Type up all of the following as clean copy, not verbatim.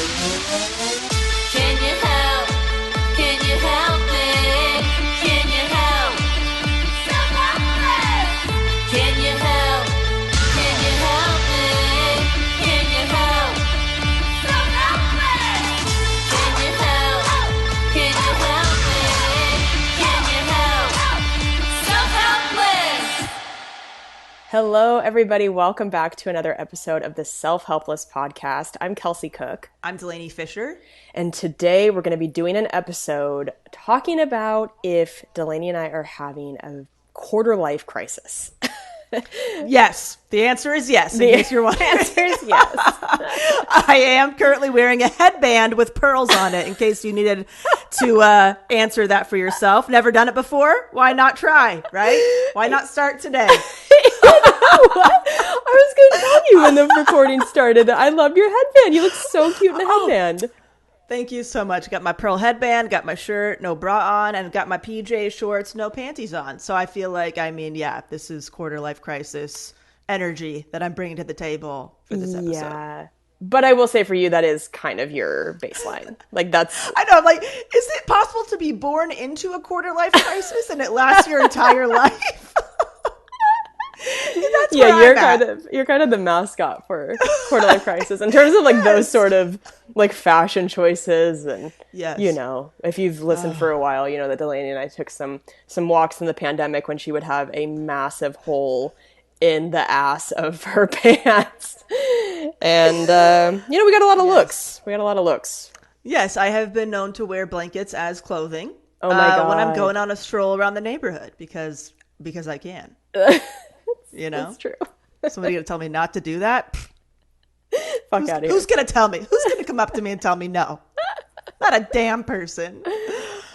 Can you help? Can you help me? Can you help? Self-Helpless! Can you help? Can you help me? Can you help? Self-Helpless! Can you help? Can you help me? Can you help? Self-Helpless! Hello, everybody. Welcome back to another episode of the Self-Helpless podcast. I'm Kelsey Cook. I'm Delaney Fisher. And today we're going to be doing an episode talking about if Delaney and I are having a quarter life crisis. Yes. The answer is yes. The in case you're wondering. answer is yes. I am currently wearing a headband with pearls on it in case you needed to answer that for yourself. Never done it before? Why not try, right? Why not start today? I was going to tell you when the recording started that I loved your headband. You look so cute in the headband. Thank you so much. Got my pearl headband, got my shirt, no bra on, and got my PJ shorts, no panties on. So I feel like, this is quarter life crisis energy that I'm bringing to the table for this episode. Yeah. But I will say for you, that is kind of your baseline. Like that's... I know, like, is it possible to be born into a quarter life crisis and it lasts your entire life? That's yeah, where you're kind of the mascot for quarter life crisis in terms of like those sort of like fashion choices and yes. You know, if you've listened for a while, you know that Delaney and I took some walks in the pandemic when she would have a massive hole in the ass of her pants, and you know we got a lot of looks. We got a lot of looks. Yes, I have been known to wear blankets as clothing. Oh my God. When I'm going on a stroll around the neighborhood because I can. You know, That's true. Somebody gonna tell me not to do that? Fuck out of here. Who's gonna tell me? Who's gonna come up to me and tell me no? Not a damn person.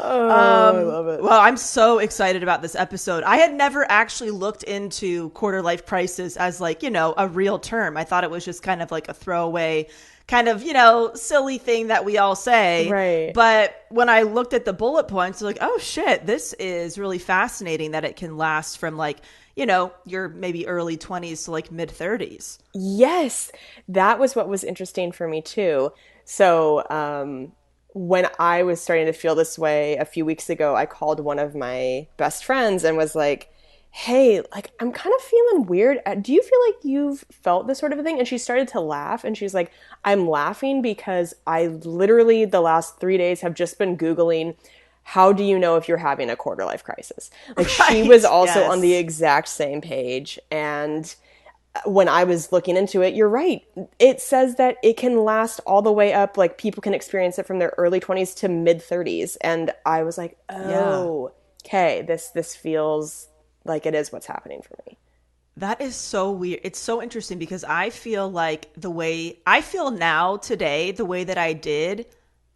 I love it. Well, I'm so excited about this episode. I had never actually looked into quarter life crisis as like, you know, a real term. I thought it was just kind of like a throwaway kind of, you know, silly thing that we all say. Right. But when I looked at the bullet points, I was like, oh shit, this is really fascinating that it can last from like, you know, your maybe early 20s to like mid 30s. Yes, that was what was interesting for me too. So when I was starting to feel this way a few weeks ago, I called one of my best friends and was like, hey, like I'm kind of feeling weird. Do you feel like you've felt this sort of a thing? And she started to laugh and she's like, I'm laughing because I literally the last 3 days have just been Googling how do you know if you're having a quarter life crisis? Like she was also on the exact same page. And when I was looking into it, you're right. It says that it can last all the way up. Like people can experience it from their early 20s to mid 30s. And I was like, oh, okay, this feels like it is what's happening for me. That is so weird. It's so interesting because I feel like the way I feel now today, the way that I did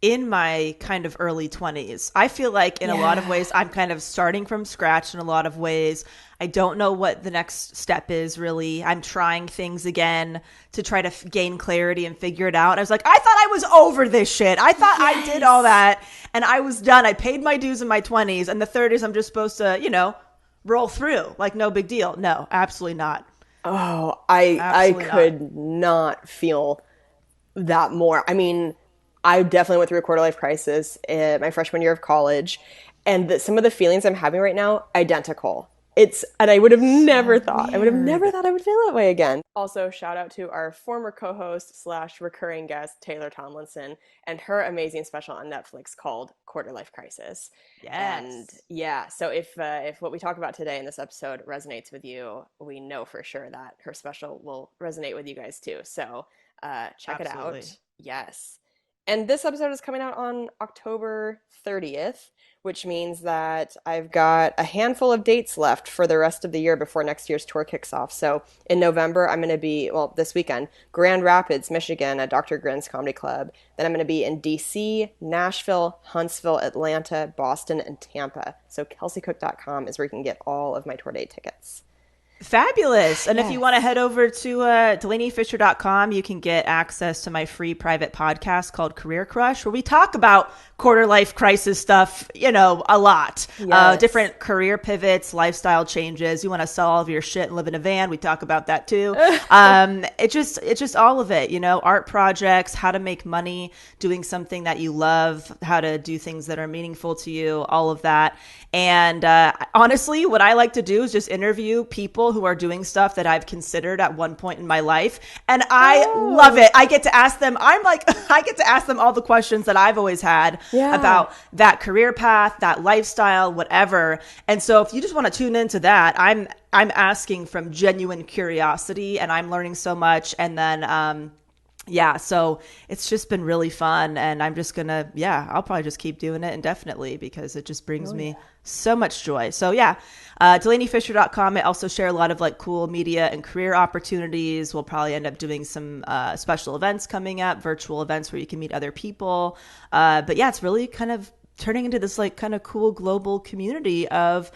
in my kind of early 20s. I feel like in a lot of ways, I'm kind of starting from scratch in a lot of ways. I don't know what the next step is really. I'm trying things again to try to gain clarity and figure it out. I was like, I thought I was over this shit. I thought I did all that and I was done. I paid my dues in my 20s and the 30s, I'm just supposed to, you know, roll through like no big deal. No, absolutely not. Oh, I could not feel that more. I mean, I definitely went through a quarter life crisis in my freshman year of college, and some of the feelings I'm having right now, identical. And I would have never thought, I would feel that way again. Also, shout out to our former co-host / recurring guest, Taylor Tomlinson, and her amazing special on Netflix called Quarter Life Crisis. Yes. And yeah, so if what we talk about today in this episode resonates with you, we know for sure that her special will resonate with you guys too. So check it out. Yes. And this episode is coming out on October 30th, which means that I've got a handful of dates left for the rest of the year before next year's tour kicks off. So in November, I'm going to be, well, this weekend, Grand Rapids, Michigan at Dr. Grin's Comedy Club. Then I'm going to be in DC, Nashville, Huntsville, Atlanta, Boston, and Tampa. So kelseycook.com is where you can get all of my tour date tickets. Fabulous. And if you Yes. want to head over to DelaneyFisher.com, you can get access to my free private podcast called Career Crush, where we talk about quarter life crisis stuff, a lot. Yes. Different career pivots, lifestyle changes. You want to sell all of your shit and live in a van, we talk about that too. It's just all of it, art projects, how to make money, doing something that you love, how to do things that are meaningful to you, all of that. And honestly, what I like to do is just interview people who are doing stuff that I've considered at one point in my life. And I love it. I get to ask them, I get to ask them all the questions that I've always had about that career path, that lifestyle, whatever. And so if you just want to tune into that, I'm asking from genuine curiosity, and I'm learning so much. And then, so it's just been really fun, and I'm just gonna, I'll probably just keep doing it indefinitely because it just brings me so much joy. So DelaneyFisher.com. I also share a lot of like cool media and career opportunities. We'll probably end up doing some special events coming up, virtual events where you can meet other people. But it's really kind of turning into this like kind of cool global community of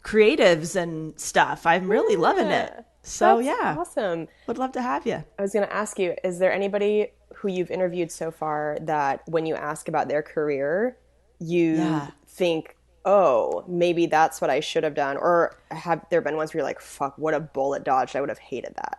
creatives and stuff. I'm really loving it. So That's awesome. would love to have you. I was going to ask you, is there anybody who you've interviewed so far that when you ask about their career, you think, oh, maybe that's what I should have done? Or have there been ones where you're like, fuck, what a bullet dodged. I would have hated that.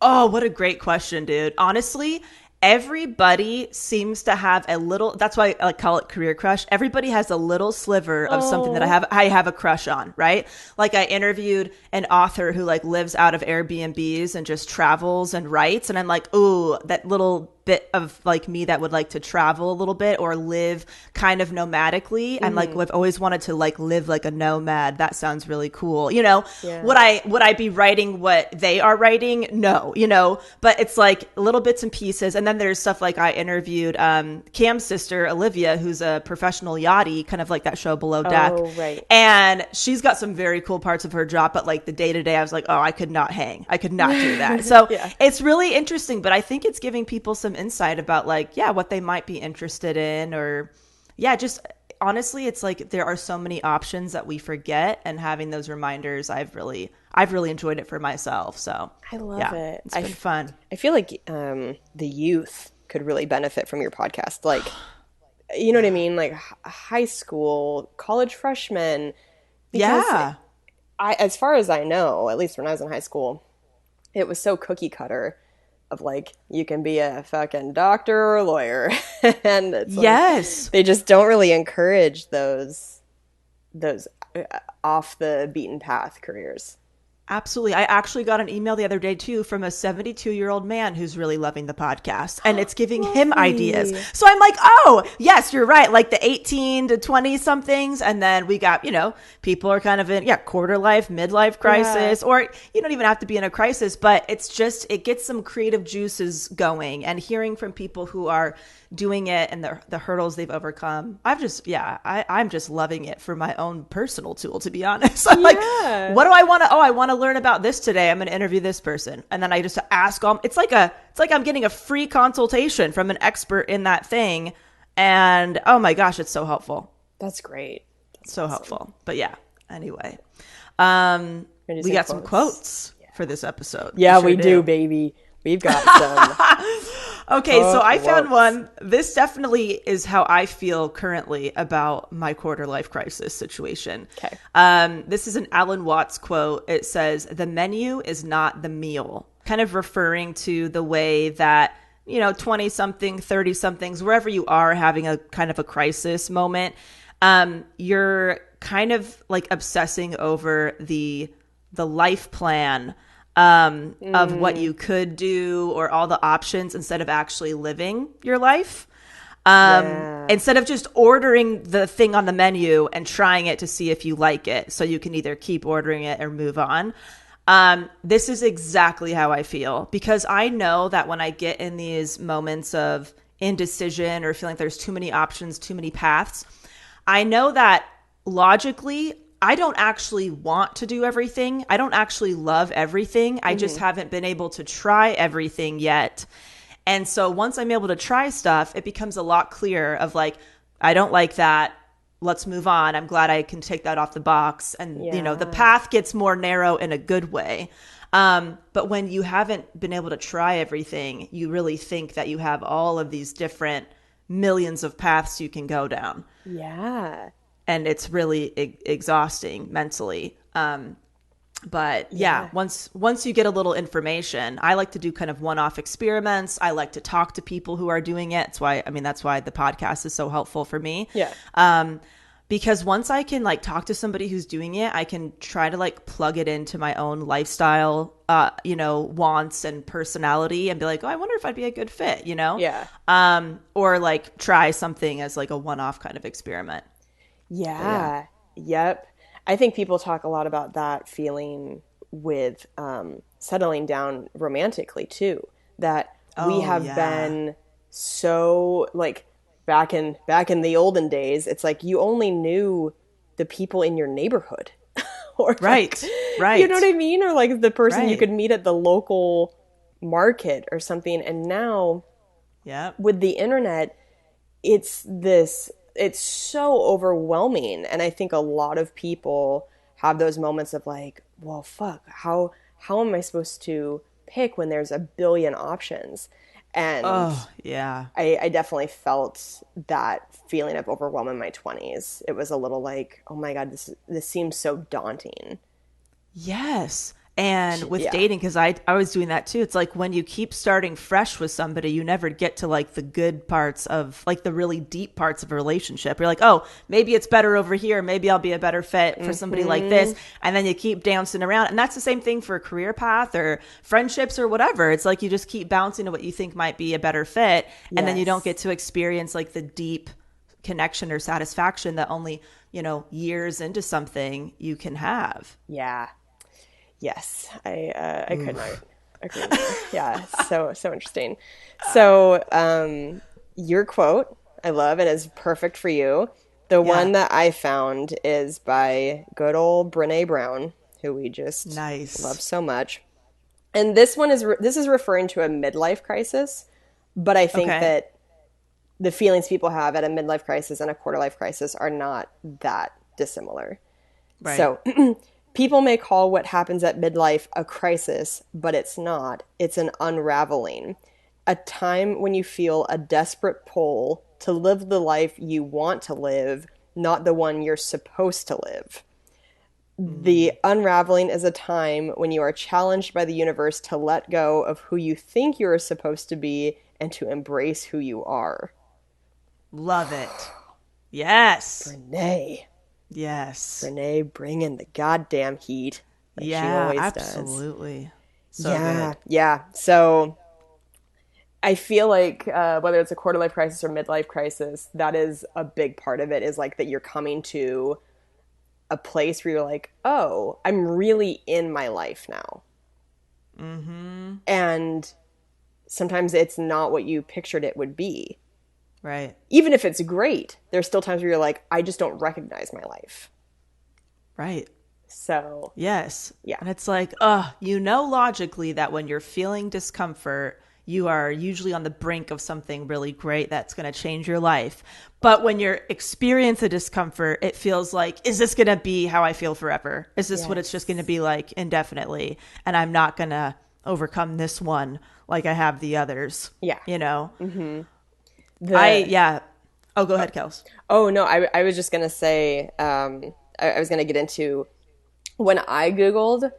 Oh, what a great question, dude. Honestly, everybody seems to have a little, that's why I call it career crush. Everybody has a little sliver of something that I have a crush on, right? Like I interviewed an author who like lives out of Airbnbs and just travels and writes. And I'm like, ooh, that little bit of like me that would like to travel a little bit or live kind of nomadically. I'm like, I've always wanted to like live like a nomad. That sounds really cool. Would I be writing what they are writing? No, but it's like little bits and pieces. And then there's stuff like I interviewed Cam's sister, Olivia, who's a professional yachty, kind of like that show Below Deck. Oh, right. And she's got some very cool parts of her job, but like the day to day, I was like, oh, I could not hang. I could not do that. So it's really interesting, but I think it's giving people some insight about like, what they might be interested in, or just honestly, it's like there are so many options that we forget, and having those reminders, I've really enjoyed it for myself. So I love it. It's been fun. I feel like the youth could really benefit from your podcast. Like, you know what I mean? Like high school, college freshmen. Because as far as I know, at least when I was in high school, it was so cookie cutter of like, you can be a fucking doctor or a lawyer. And it's like, they just don't really encourage those off the beaten path careers. Absolutely. I actually got an email the other day too from a 72-year-old man who's really loving the podcast, and it's giving him ideas. So I'm like, oh, yes, you're right. Like the 18 to 20 somethings. And then we got, people are kind of in, quarter life, midlife crisis, or you don't even have to be in a crisis, but it's just, it gets some creative juices going, and hearing from people who are doing it and the hurdles they've overcome. I'm just loving it for my own personal tool, to be honest. I'm like, what do I want to, I want to learn about this today. I'm going to interview this person. And then I just ask them. It's like I'm getting a free consultation from an expert in that thing. And oh my gosh, it's so helpful. That's great. That's so helpful. But anyway, we got some quotes for this episode. Yeah, we do, baby. We've got some. Okay, so I found one. This definitely is how I feel currently about my quarter life crisis situation. Okay. This is an Alan Watts quote. It says, "The menu is not the meal," kind of referring to the way that, 20 something, 30 somethings, wherever you are having a kind of a crisis moment, you're kind of like obsessing over the life plan of what you could do or all the options instead of actually living your life. Instead of just ordering the thing on the menu and trying it to see if you like it, so you can either keep ordering it or move on. This is exactly how I feel, because I know that when I get in these moments of indecision or feeling like there's too many options, too many paths, I know that logically I don't actually want to do everything. I don't actually love everything. I just haven't been able to try everything yet. And so once I'm able to try stuff, it becomes a lot clearer of like, I don't like that. let's move on. I'm glad I can take that off the box. And, you know, the Yeah. path gets more narrow in a good way. But when you haven't been able to try everything, you really think that you have all of these different millions of paths you can go down. Yeah. And it's really exhausting mentally. But yeah, once you get a little information, I like to do kind of one-off experiments. I like to talk to people who are doing it. That's why the podcast is so helpful for me. Yeah. Because once I can like talk to somebody who's doing it, I can try to like plug it into my own lifestyle, wants and personality and be like, oh, I wonder if I'd be a good fit, you know? Yeah. Or like try something as like a one-off kind of experiment. Yeah. Yep. I think people talk a lot about that feeling with settling down romantically too. That we have been so like back in the olden days, it's like you only knew the people in your neighborhood. Or Right. You know what I mean? Or like the person you Right. could meet at the local market or something. And now with the internet, it's so overwhelming. And I think a lot of people have those moments of like, well, fuck, how am I supposed to pick when there's a billion options? And I definitely felt that feeling of overwhelm in my 20s. It was a little like, oh my God, this seems so daunting. Yes. And with dating, because I was doing that too. It's like when you keep starting fresh with somebody, you never get to like the good parts of like the really deep parts of a relationship. You're like, oh, maybe it's better over here. Maybe I'll be a better fit for somebody like this. And then you keep bouncing around. And that's the same thing for a career path or friendships or whatever. It's like you just keep bouncing to what you think might be a better fit. And then you don't get to experience like the deep connection or satisfaction that only, years into something you can have. Yeah. Yes, I could not agree more. Yeah, so interesting. So your quote I love and is perfect for you. The one that I found is by good old Brené Brown, who we just love so much. And this one is referring to a midlife crisis, but I think that the feelings people have at a midlife crisis and a quarter life crisis are not that dissimilar. Right. So people may call what happens at midlife a crisis, but it's not. It's an unraveling. A time when you feel a desperate pull to live the life you want to live, not the one you're supposed to live. The unraveling is a time when you are challenged by the universe to let go of who you think you are supposed to be and to embrace who you are. Love it. Yes. Brené. Yes. Brené bringing the goddamn heat. Like she always absolutely. Does. So good. Yeah. So I feel like whether it's a quarter life crisis or midlife crisis, that is a big part of it, is like that you're coming to a place where you're like, oh, I'm really in my life now. Mm-hmm. And sometimes it's not what you pictured it would be. Right. Even if it's great, there's still times where you're like, I just don't recognize my life. Right. So. Yes. Yeah. And it's like, logically that when you're feeling discomfort, you are usually on the brink of something really great that's going to change your life. But when you're experiencing the discomfort, it feels like, is this going to be how I feel forever? Is this what it's just going to be like indefinitely? And I'm not going to overcome this one like I have the others. Yeah. Mm-hmm. Go ahead, Kels. Oh, no, I was just going to say, I was going to get into when I Googled,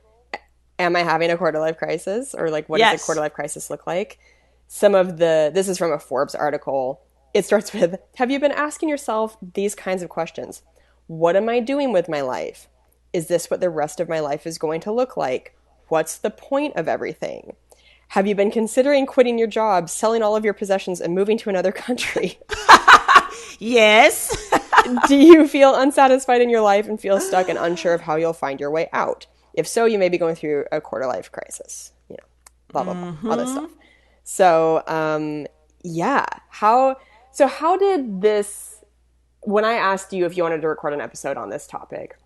am I having a quarter life crisis? Or like, what does a quarter life crisis look like? This is from a Forbes article. It starts with, have you been asking yourself these kinds of questions? What am I doing with my life? Is this what the rest of my life is going to look like? What's the point of everything? Have you been considering quitting your job, selling all of your possessions, and moving to another country? Yes. Do you feel unsatisfied in your life and feel stuck and unsure of how you'll find your way out? If so, you may be going through a quarter life crisis. Blah, blah, blah, all this stuff. So, How did this, when I asked you if you wanted to record an episode on this topic,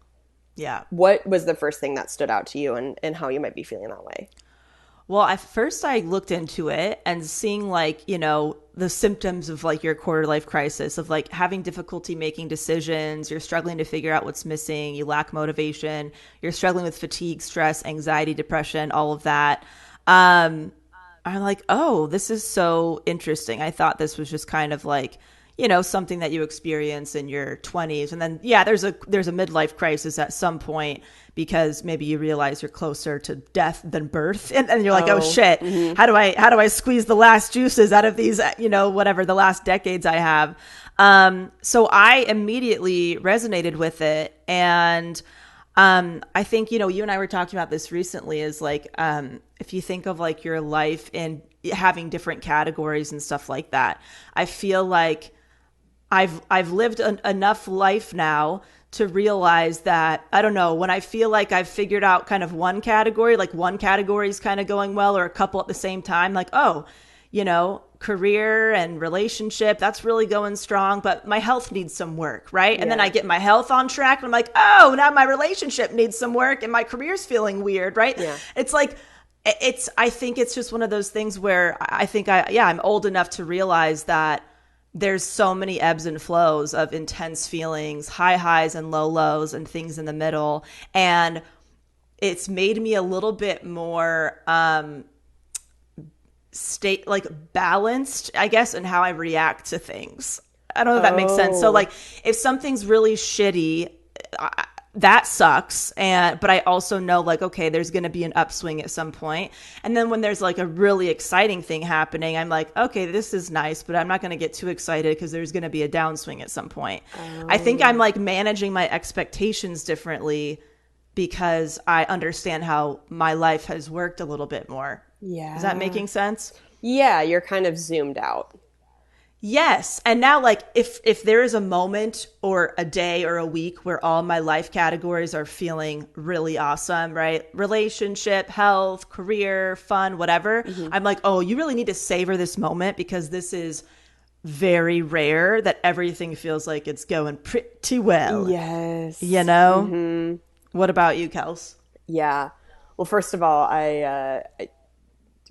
what was the first thing that stood out to you and how you might be feeling that way? Well, at first I looked into it and seeing the symptoms of like your quarter life crisis, of like having difficulty making decisions, you're struggling to figure out what's missing, you lack motivation, you're struggling with fatigue, stress, anxiety, depression, all of that. I'm like, oh, this is so interesting. I thought this was just kind of like, something that you experience in your 20s. And then, yeah, there's a midlife crisis at some point because maybe you realize you're closer to death than birth. And you're like, oh shit, how do I squeeze the last juices out of these, whatever the last decades I have. So I immediately resonated with it. And I think, you and I were talking about this recently, is like, if you think of like your life and having different categories and stuff like that, I feel like I've lived enough life now to realize that, I don't know, when I feel like I've figured out kind of one category, like one category is kind of going well, or a couple at the same time, like, oh, career and relationship, that's really going strong, but my health needs some work, right? And then I get my health on track and I'm like, oh, now my relationship needs some work and my career's feeling weird, right? Yeah. It's like, I think it's just one of those things where I think I'm old enough to realize that there's so many ebbs and flows of intense feelings, high highs and low lows and things in the middle. And it's made me a little bit more, balanced, I guess, in how I react to things. I don't know if that makes sense. So like if something's really shitty, that sucks. But I also know like, okay, there's going to be an upswing at some point. And then when there's like a really exciting thing happening, I'm like, okay, this is nice, but I'm not going to get too excited because there's going to be a downswing at some point. I think I'm like managing my expectations differently because I understand how my life has worked a little bit more. Yeah. Is that making sense? Yeah, you're kind of zoomed out. Yes. And now, like, if there is a moment or a day or a week where all my life categories are feeling really awesome, right? Relationship, health, career, fun, whatever. Mm-hmm. I'm like, oh, you really need to savor this moment because this is very rare that everything feels like it's going pretty well. Yes. Mm-hmm. What about you, Kels? Yeah. Well, first of all, I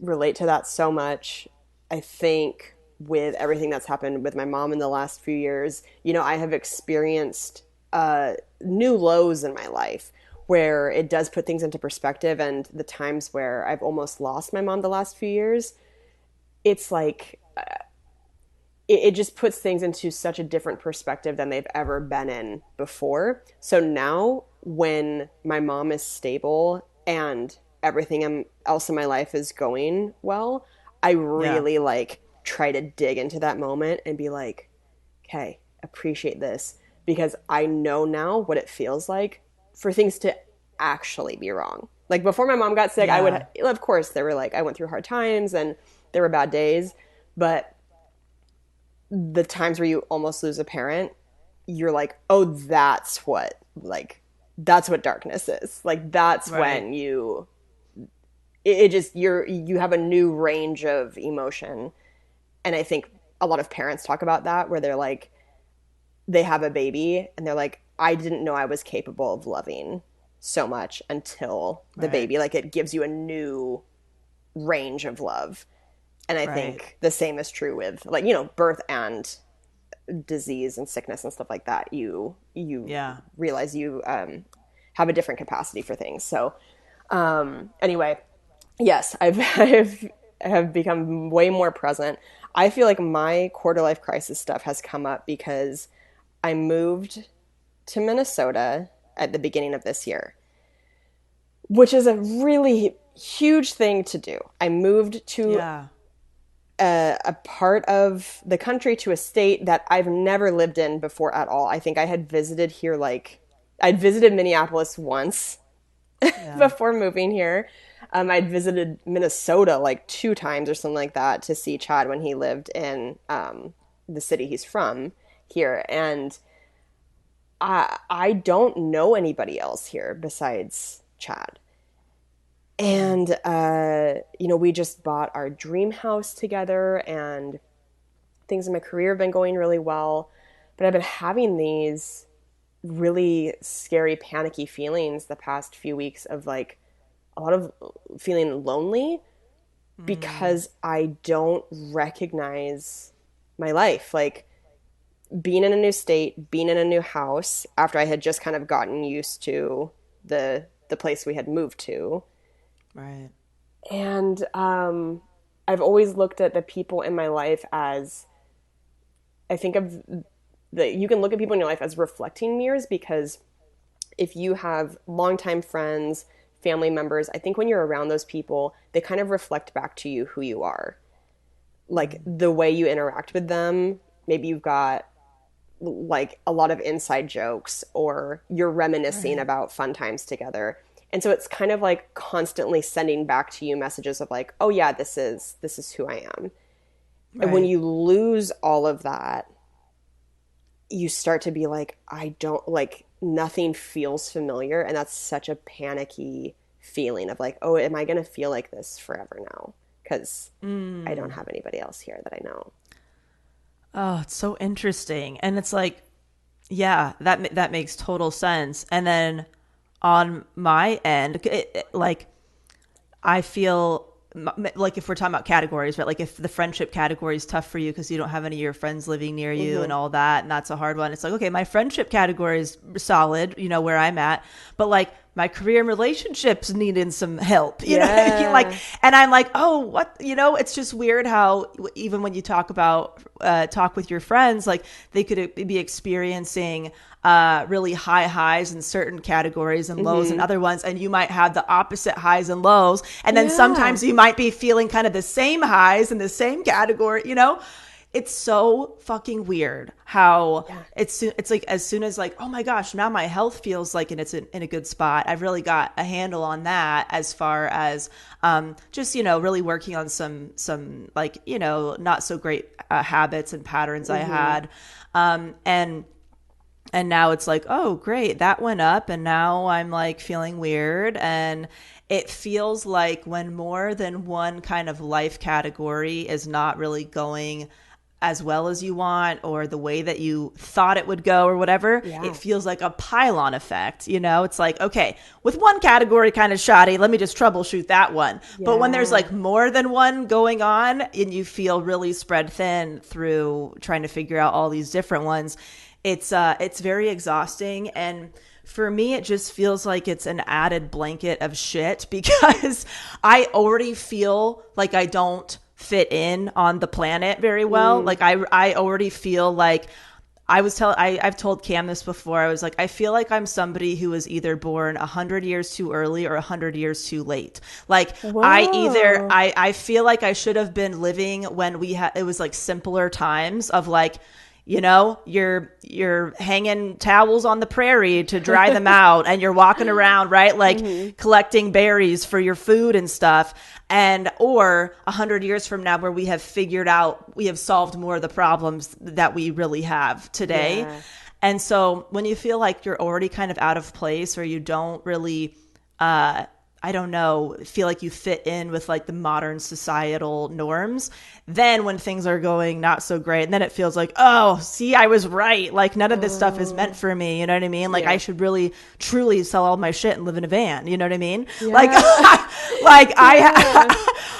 relate to that so much. I think with everything that's happened with my mom in the last few years, I have experienced new lows in my life where it does put things into perspective. And the times where I've almost lost my mom the last few years, it's like it just puts things into such a different perspective than they've ever been in before. So now when my mom is stable and everything else in my life is going well, I really try to dig into that moment and be like, okay, appreciate this, because I know now what it feels like for things to actually be wrong. Like before my mom got sick, I would, of course, there were like, I went through hard times and there were bad days, but the times where you almost lose a parent, you're like, oh, that's what darkness is. Like that's when you have a new range of emotion. And I think a lot of parents talk about that, where they're like, they have a baby and they're like, I didn't know I was capable of loving so much until the baby. Like it gives you a new range of love. And I think the same is true with like, birth and disease and sickness and stuff like that. You realize you have a different capacity for things. So anyway, yes, I have become way more present. I feel like my quarter life crisis stuff has come up because I moved to Minnesota at the beginning of this year, which is a really huge thing to do. I moved to a part of the country, to a state that I've never lived in before at all. I think I had visited here, I'd visited Minneapolis once before moving here. I'd visited Minnesota like 2 times or something like that to see Chad when he lived in the city he's from here. And I don't know anybody else here besides Chad. And, we just bought our dream house together and things in my career have been going really well. But I've been having these really scary, panicky feelings the past few weeks of like, a lot of feeling lonely because I don't recognize my life. Like being in a new state, being in a new house after I had just kind of gotten used to the place we had moved to. Right. And I've always looked at the people in my life as, I think of you can look at people in your life as reflecting mirrors, because if you have longtime friends, family members, I think when you're around those people, they kind of reflect back to you who you are. Like the way you interact with them, maybe you've got like a lot of inside jokes, or you're reminiscing Right. about fun times together. And so it's kind of like constantly sending back to you messages of like, oh yeah, this is who I am. And when Right. you lose all of that, you start to be like, I don't like, nothing feels familiar. And that's such a panicky feeling of like, oh, am I going to feel like this forever now? Because I don't have anybody else here that I know. Oh, it's so interesting. And it's like, yeah, that makes total sense. And then on my end, like I feel like if we're talking about categories, right? Like if the friendship category is tough for you because you don't have any of your friends living near you and all that, and that's a hard one. It's like, okay, my friendship category is solid, where I'm at, but like my career and relationships needing some help, Yeah. like, and I'm like, oh, what, it's just weird how even when you talk with your friends, like they could be experiencing really high highs in certain categories and lows in other ones, and you might have the opposite highs and lows, and then Yeah. sometimes you might be feeling kind of the same highs in the same category. It's so fucking weird how it's like as soon as like, oh my gosh, now my health feels like, and it's in a good spot. I've really got a handle on that as far as just really working on some like not so great habits and patterns I had, and now it's like, oh great, that went up, and now I'm like feeling weird. And it feels like when more than one kind of life category is not really going as well as you want, or the way that you thought it would go, or whatever, Yeah. it feels like a pylon effect. It's like, okay, with one category kind of shoddy, let me just troubleshoot that one. But when there's Yeah. like more than one going on, and you feel really spread thin through trying to figure out all these different ones, it's very exhausting. And for me, it just feels like it's an added blanket of shit because I already feel like I don't fit in on the planet very well. Like I already feel like I've told Cam this before. I was like, I feel like I'm somebody who was either born 100 years too early or 100 years too late. Like Whoa. I feel like I should have been living when it was like simpler times of like, you're hanging towels on the prairie to dry them out, and you're walking around, right? Like collecting berries for your food and stuff. Or 100 years from now, where we have solved more of the problems that we really have today. Yeah. And so when you feel like you're already kind of out of place, or you don't really, I don't know, feel like you fit in with like the modern societal norms, then when things are going not so great, and then it feels like, oh, see, I was right. Like none of this stuff is meant for me. You know what I mean? Like Yeah. I should really, truly sell all my shit and live in a van. You know what I mean? Yeah. Like,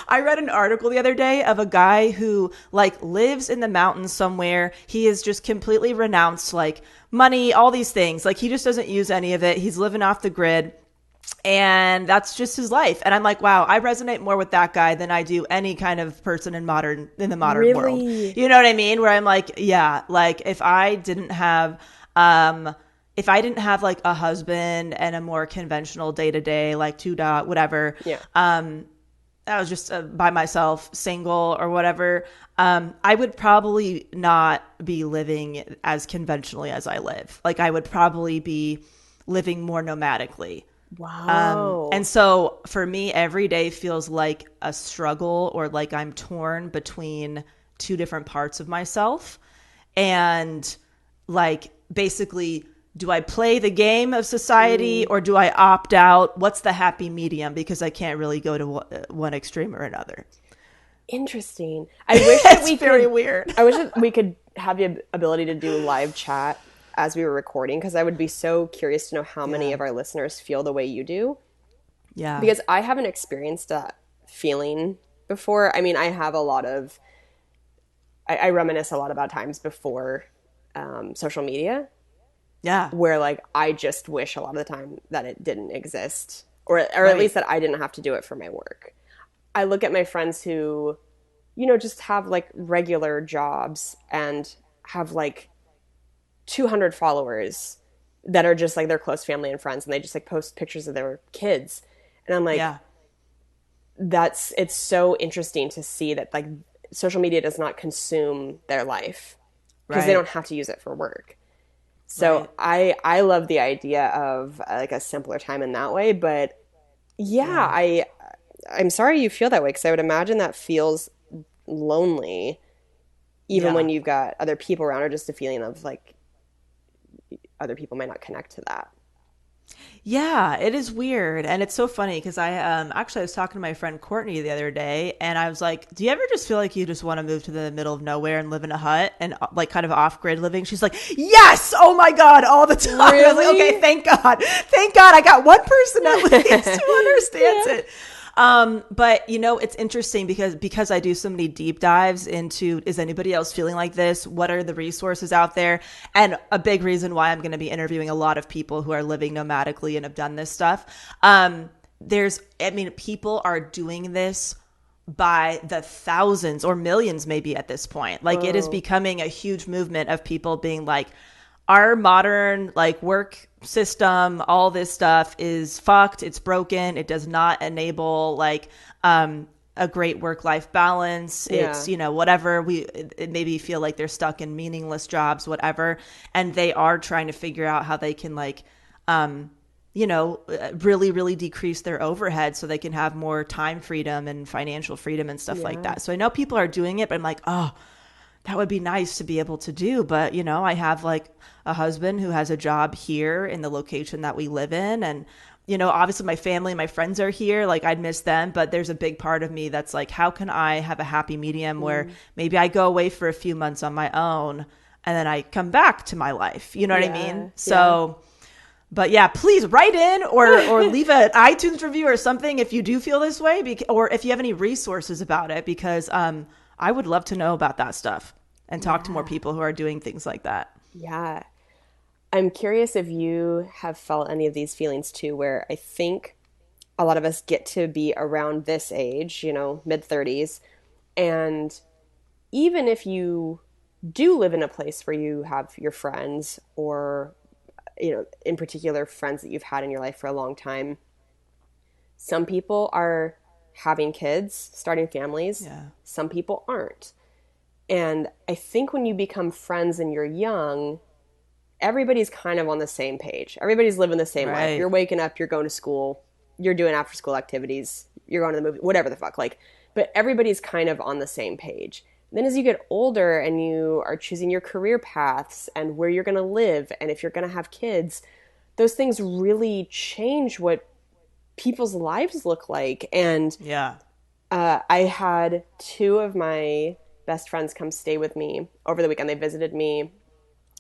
I read an article the other day of a guy who like lives in the mountains somewhere. He has just completely renounced like money, all these things. Like he just doesn't use any of it. He's living off the grid. And that's just his life. And I'm like, wow, I resonate more with that guy than I do any kind of person in the modern world. Really? You know what I mean? Where I'm like, yeah, like if I didn't have like a husband and a more conventional day to day, like whatever, Yeah. I was just by myself, single or whatever, I would probably not be living as conventionally as I live. Like I would probably be living more nomadically. Wow. And so for me, every day feels like a struggle, or like I'm torn between two different parts of myself. And like, basically, do I play the game of society or do I opt out? What's the happy medium? Because I can't really go to one extreme or another. Interesting. I wish that It's very weird. I wish that we could have the ability to do live chat as we were recording, because I would be so curious to know how many of our listeners feel the way you do. Yeah. Because I haven't experienced that feeling before. I mean, I have a lot of I reminisce a lot about times before social media Yeah. where like I just wish a lot of the time that it didn't exist, or at Right. least that I didn't have to do it for my work. I look at my friends who, you know, just have like regular jobs and have like 200 followers that are just like their close family and friends, and they just like post pictures of their kids. And I'm like, Yeah. it's so interesting to see that like social media does not consume their life because they don't Right. have to use it for work. So Right. I love the idea of like a simpler time in that way, but yeah, Yeah. I'm sorry you feel that way because I would imagine that feels lonely even Yeah. when you've got other people around, or just a feeling of like other people might not connect to that. Yeah, it is weird. And it's so funny because I was talking to my friend Courtney the other day and I was like, "Do you ever just feel like you just want to move to the middle of nowhere and live in a hut and like kind of off-grid living?" She's like, "Yes! Oh my God, all the time." I was like, Really? "Okay, thank God. Thank God I got one person at least who understands Yeah. it." But you know, it's interesting because I do so many deep dives into, is anybody else feeling like this? What are the resources out there? And a big reason why I'm going to be interviewing a lot of people who are living nomadically and have done this stuff. People are doing this by the thousands or millions maybe at this point. Like it is Whoa. becoming a huge movement of people being like, our modern like work system, all this stuff is fucked. It's broken. It does not enable like a great work-life balance. Yeah. It's, you know, whatever, it maybe feel like they're stuck in meaningless jobs, whatever. And they are trying to figure out how they can like, really, really decrease their overhead so they can have more time freedom and financial freedom and stuff like Yeah. that. So I know people are doing it, but I'm like, oh, that would be nice to be able to do. But, you know, I have like a husband who has a job here in the location that we live in. And, you know, obviously my family, my friends are here. Like I'd miss them. But there's a big part of me that's like, how can I have a happy medium where maybe I go away for a few months on my own and then I come back to my life? You know what I Yeah. mean? Yeah. So, but yeah, please write in or leave an iTunes review or something if you do feel this way, or if you have any resources about it, because I would love to know about that stuff and talk to more Yeah. people who are doing things like that. Yeah. I'm curious if you have felt any of these feelings too, where I think a lot of us get to be around this age, you know, mid 30s, and even if you do live in a place where you have your friends, or, you know, in particular, friends that you've had in your life for a long time, some people are having kids, starting families, Yeah. some people aren't. And I think when you become friends and you're young, everybody's kind of on the same page. Everybody's living the same life. Right. You're waking up, you're going to school, you're doing after school activities, you're going to the movie, whatever the fuck. Like, but everybody's kind of on the same page. Then as you get older and you are choosing your career paths and where you're going to live and if you're going to have kids, those things really change what people's lives look like. And Yeah. I had two of my best friends come stay with me over the weekend. They visited me.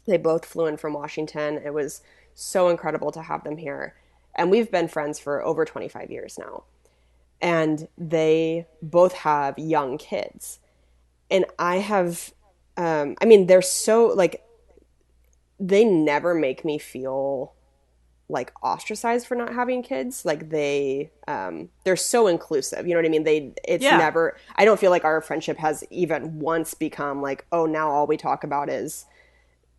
They both flew in from Washington. It was so incredible to have them here. And we've been friends for over 25 years now. And they both have young kids. And I have, they're so, like, they never make me feel like ostracized for not having kids. Like they're so inclusive, you know what I mean? It's Yeah. never, I don't feel like our friendship has even once become like, oh, now all we talk about is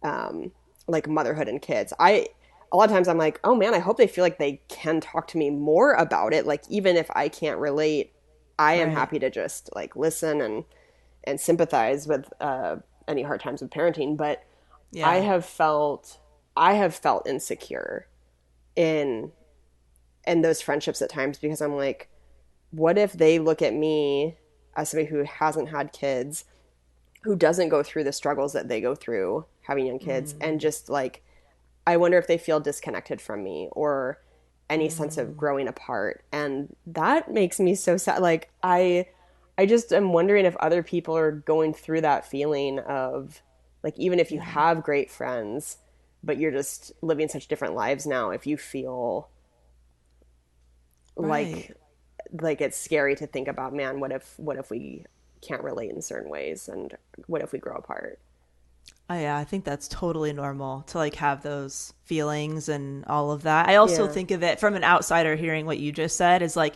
like motherhood and kids. A lot of times I'm like, oh man, I hope they feel like they can talk to me more about it. Like even if I can't relate, I am Right. happy to just like listen and sympathize with any hard times with parenting. But I Yeah. have felt I have felt insecure in those friendships at times, because I'm like, what if they look at me as somebody who hasn't had kids, who doesn't go through the struggles that they go through having young kids, and just like, I wonder if they feel disconnected from me or any sense of growing apart. And that makes me so sad. Like I just am wondering if other people are going through that feeling of like, even if you Yeah. have great friends, but you're just living such different lives now, if you feel Right. like it's scary to think about, man, what if we can't relate in certain ways, and what if we grow apart? Yeah, I think that's totally normal to like have those feelings and all of that. I also Yeah. think of it from an outsider hearing what you just said is like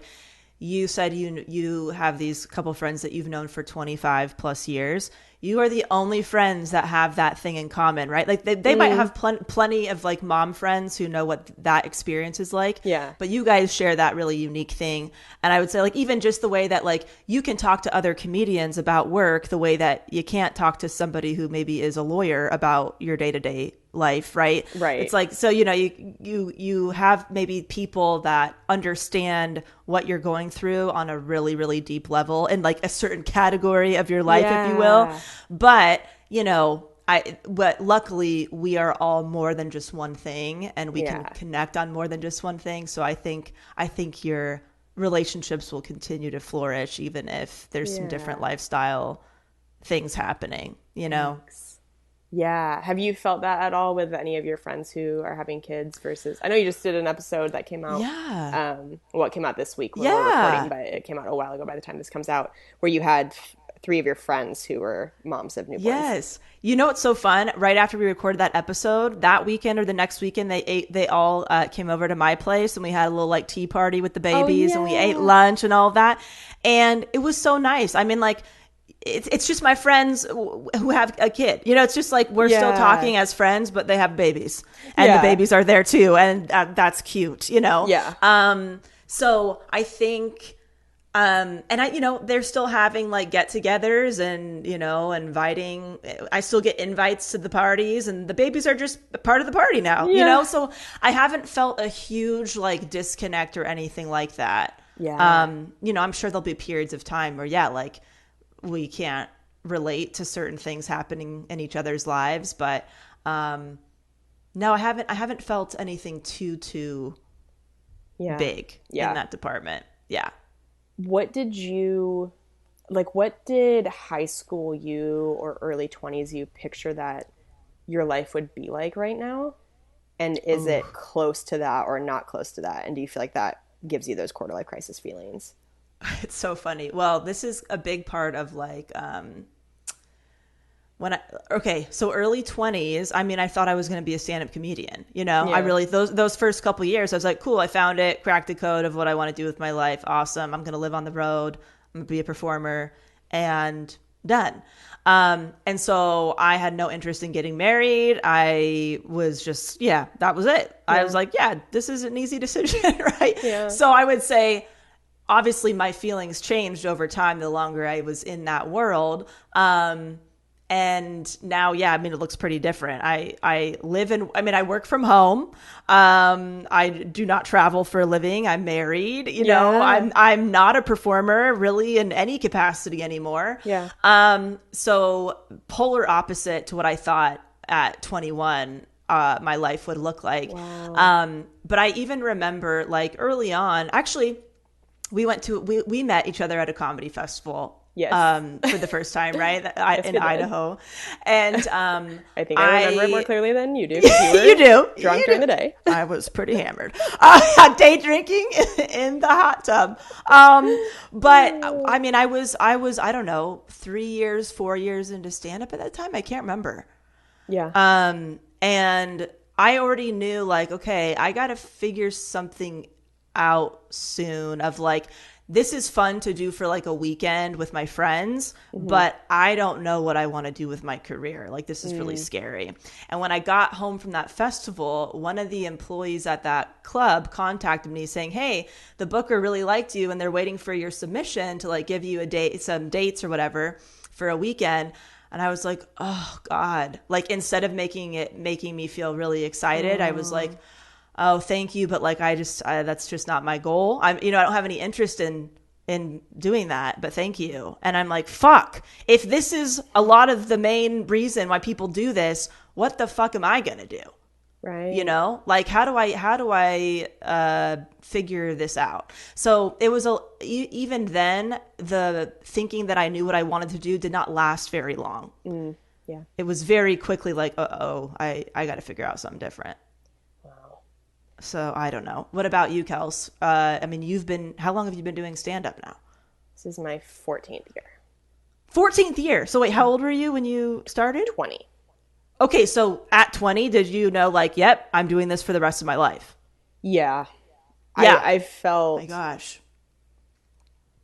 you said you have these couple friends that you've known for 25 plus years. You are the only friends that have that thing in common, right? Like they might have plenty of like mom friends who know what that experience is like. Yeah. But you guys share that really unique thing. And I would say like even just the way that like you can talk to other comedians about work the way that you can't talk to somebody who maybe is a lawyer about your day-to-day life, right? Right. It's like, so you have maybe people that understand what you're going through on a really really deep level in like a certain category of your life, if you will. Yeah. But but luckily we are all more than just one thing, and we can Yeah. connect on more than just one thing. So I think your relationships will continue to flourish even if there's some different Yeah. lifestyle things happening, you know? Yeah. Have you felt that at all with any of your friends who are having kids versus, I know you just did an episode that came out, Yeah. well, it came out this week when we're Yeah. recording, but it came out a while ago by the time this comes out, where you had three of your friends who were moms of newborns. Yes. You know what's so fun? Right after we recorded that episode, that weekend or the next weekend, they all came over to my place, and we had a little like tea party with the babies, and we ate yeah. lunch and all of that. And it was so nice. I mean, like, it's just my friends who have a kid. You know, it's just like we're still Yeah. talking as friends, but they have babies, and the Yeah. babies are there too, and that's cute. You know. Yeah. So I think. And they're still having like get-togethers and, inviting. I still get invites to the parties, and the babies are just a part of the party now, Yeah. So I haven't felt a huge like disconnect or anything like that. Yeah. I'm sure there'll be periods of time where, yeah, like we can't relate to certain things happening in each other's lives, but, no, I haven't felt anything too Yeah. big Yeah. in that department. Yeah. What did high school you or early 20s you picture that your life would be like right now? And is it close to that or not close to that? And do you feel like that gives you those quarter life crisis feelings? It's so funny. Well, this is a big part of like so early 20s, I mean, I thought I was going to be a stand-up comedian, Yeah. I really, those first couple years, I was like, cool, I found it, cracked the code of what I want to do with my life. Awesome. I'm going to live on the road. I'm going to be a performer, and done. And so I had no interest in getting married. I was just, that was it. I was like, this is an easy decision, right? Yeah. So I would say, obviously my feelings changed over time the longer I was in that world. And now, I mean, it looks pretty different. I work from home. I do not travel for a living. I'm married. I'm not a performer really in any capacity anymore. Yeah. So polar opposite to what I thought at 21, my life would look like. Wow. But I even remember like early on, actually, we met each other at a comedy festival. Yes. For the first time, right? In we did. Idaho. And I think I remember it more clearly than you do. 'Cause you were you do. drunk You during do. the day. I was pretty hammered. Day drinking in the hot tub. But I mean, I was, I don't know, 4 years into stand-up at that time. I can't remember. Yeah. And I already knew like, okay, I got to figure something out soon of like, this is fun to do for like a weekend with my friends, but I don't know what I want to do with my career. Like, this is really scary. And when I got home from that festival, one of the employees at that club contacted me saying, hey, the booker really liked you and they're waiting for your submission to like give you some dates or whatever for a weekend. And I was like, oh God, like instead of making me feel really excited, I was like, oh, thank you. But like, that's just not my goal. I don't have any interest in doing that, but thank you. And I'm like, fuck, if this is a lot of the main reason why people do this, what the fuck am I going to do? Right. Like, how do I figure this out? So it was even then, the thinking that I knew what I wanted to do did not last very long. Yeah. It was very quickly like, I got to figure out something different. So I don't know. What about you, Kels? I mean, how long have you been doing stand-up now? This is my 14th year. 14th year. So wait, how old were you when you started? 20. Okay, so at 20, did you know, like, yep, I'm doing this for the rest of my life? Yeah. Yeah. I Oh my felt, gosh.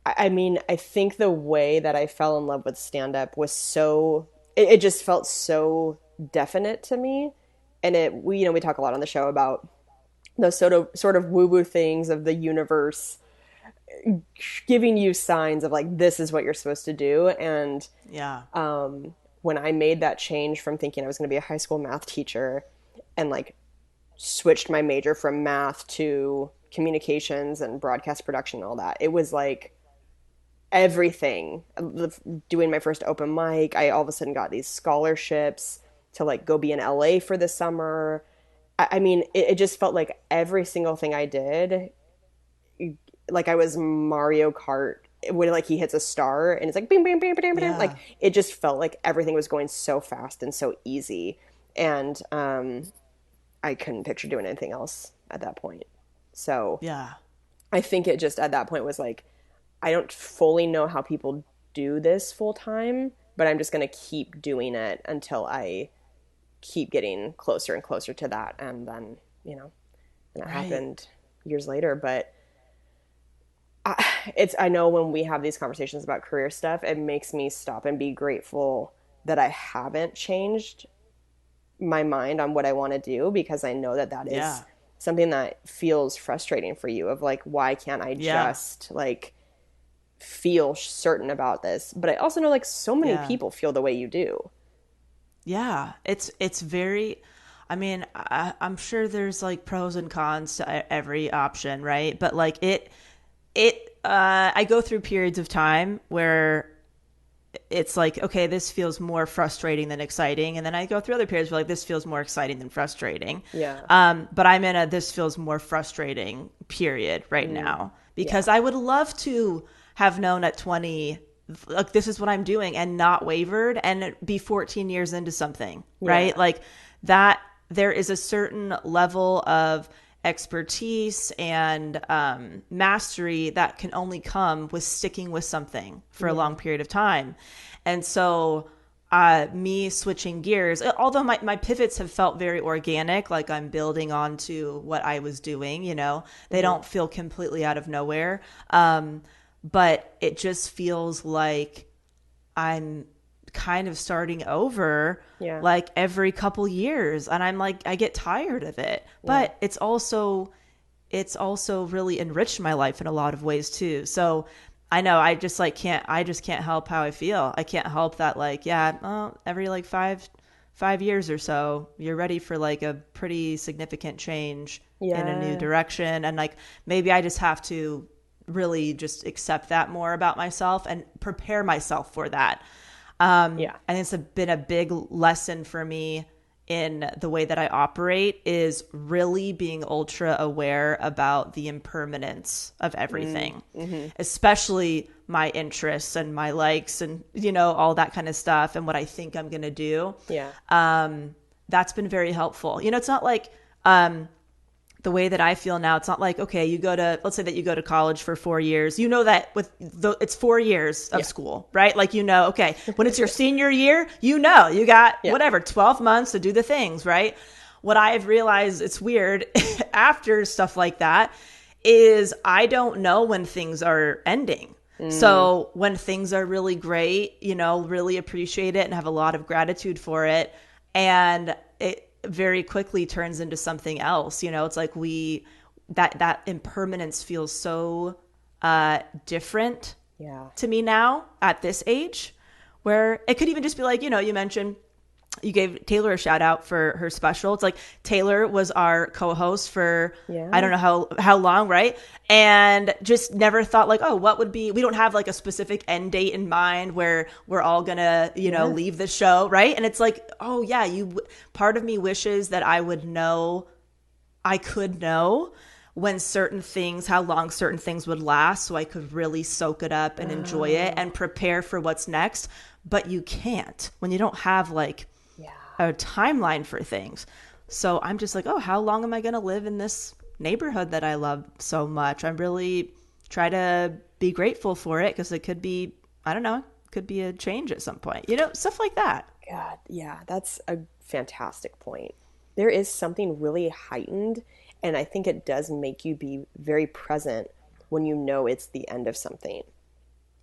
I mean, I think the way that I fell in love with stand-up was so, it just felt so definite to me. And we talk a lot on the show about those sort of woo-woo things of the universe giving you signs of like, this is what you're supposed to do. And Yeah. when I made that change from thinking I was going to be a high school math teacher and like switched my major from math to communications and broadcast production and all that, it was like everything. Doing my first open mic, I all of a sudden got these scholarships to like go be in LA for the summer. I mean, it just felt like every single thing I did, like I was Mario Kart when like he hits a star and it's like bing, bing, bing, bing, bing. Yeah. Like it just felt like everything was going so fast and so easy. And I couldn't picture doing anything else at that point. So Yeah. I think it just at that point was like, I don't fully know how people do this full time, but I'm just going to keep doing it until I keep getting closer and closer to that. And then, and it Right. happened years later. But I know when we have these conversations about career stuff, it makes me stop and be grateful that I haven't changed my mind on what I want to do, because I know that is Yeah. something that feels frustrating for you of like, why can't I Yeah. just like feel certain about this? But I also know like so many Yeah. people feel the way you do. Yeah, it's very, I mean, I'm sure there's like pros and cons to every option, right? But like I go through periods of time where it's like, okay, this feels more frustrating than exciting. And then I go through other periods where like, this feels more exciting than frustrating. Yeah. But I'm in a, this feels more frustrating period right now, because I would love to have known at 20, like, this is what I'm doing, and not wavered and be 14 years into something, right? Like that, there is a certain level of expertise and mastery that can only come with sticking with something for a long period of time. And so me switching gears, although my pivots have felt very organic, like I'm building onto what I was doing, they don't feel completely out of nowhere. But it just feels like I'm kind of starting over like every couple years, and I'm like, I get tired of it. But it's also really enriched my life in a lot of ways too. So I know I just can't help how I feel. I can't help that, like, every like five years or so, you're ready for like a pretty significant change in a new direction. And like, maybe I just have to really just accept that more about myself and prepare myself for that. And it's been a big lesson for me in the way that I operate, is really being ultra aware about the impermanence of everything, especially my interests and my likes and, all that kind of stuff, and what I think I'm going to do. That's been very helpful. It's not like, the way that I feel now, it's not like, okay, let's say that you go to college for 4 years, that it's 4 years of school, right? Like, okay, when it's your senior year, you got whatever, 12 months to do the things, right? What I've realized, it's weird after stuff like that, is I don't know when things are ending. So when things are really great, really appreciate it and have a lot of gratitude for it. And it very quickly turns into something else. It's like that impermanence feels so different to me now at this age, where it could even just be like, you mentioned, you gave Taylor a shout out for her special. It's like Taylor was our co-host for I don't know how long, right? And just never thought like, oh, what would be, we don't have like a specific end date in mind where we're all gonna, leave the show, right? And it's like, oh yeah, part of me wishes that I could know when certain things, how long certain things would last, so I could really soak it up and enjoy it and prepare for what's next. But you can't when you don't have like a timeline for things. So I'm just like, oh, how long am I going to live in this neighborhood that I love so much? I really try to be grateful for it, because it could be, I don't know, could be a change at some point, you know, stuff like that. God, yeah, that's a fantastic point. There is something really heightened, and I think it does make you be very present when you know it's the end of something.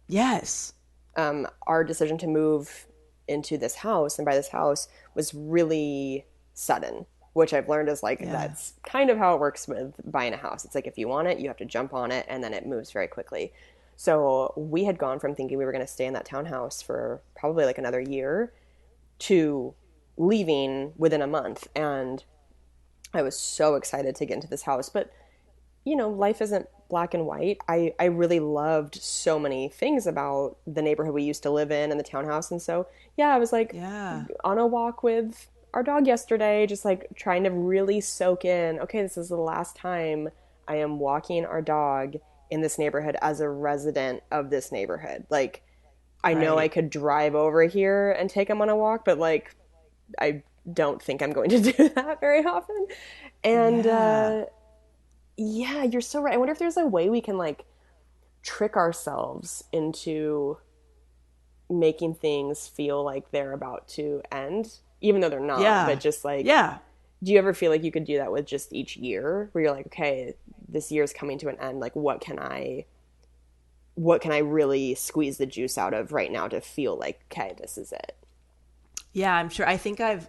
Yes. Our decision to move into this house and buy this house was really sudden, which I've learned is like, that's kind of how it works with buying a house. It's like, if you want it, you have to jump on it, and then it moves very quickly. So we had gone from thinking we were going to stay in that townhouse for probably like another year to leaving within a month. And I was so excited to get into this house. But, you know, life isn't black and white. I really loved so many things about the neighborhood we used to live in and the townhouse. And so, yeah, I was like on a walk with our dog yesterday, just like trying to really soak in, okay, this is the last time I am walking our dog in this neighborhood as a resident of this neighborhood. Like, I know I could drive over here and take him on a walk, but like, I don't think I'm going to do that very often. And yeah, you're so right. I wonder if there's a way we can like trick ourselves into making things feel like they're about to end, even though they're not. But just like, do you ever feel like you could do that with just each year, where you're like, okay, this year's coming to an end. Like, what can I really squeeze the juice out of right now to feel like, okay, this is it? Yeah, I'm sure. I think I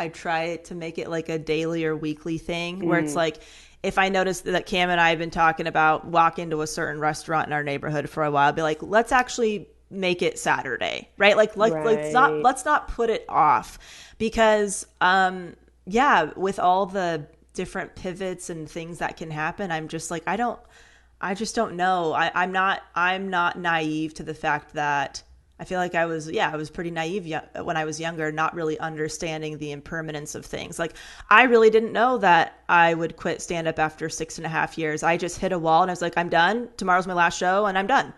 try to make it like a daily or weekly thing where it's like, if I notice that Cam and I have been talking about walk into a certain restaurant in our neighborhood for a while, I'll be like, let's actually make it Saturday, right? Like let's not put it off, because with all the different pivots and things that can happen, I'm just like, I just don't know. I'm not naive to the fact that I feel like I was pretty naive when I was younger, not really understanding the impermanence of things. Like, I really didn't know that I would quit stand up after 6.5 years. I just hit a wall and I was like, I'm done. Tomorrow's my last show and I'm done.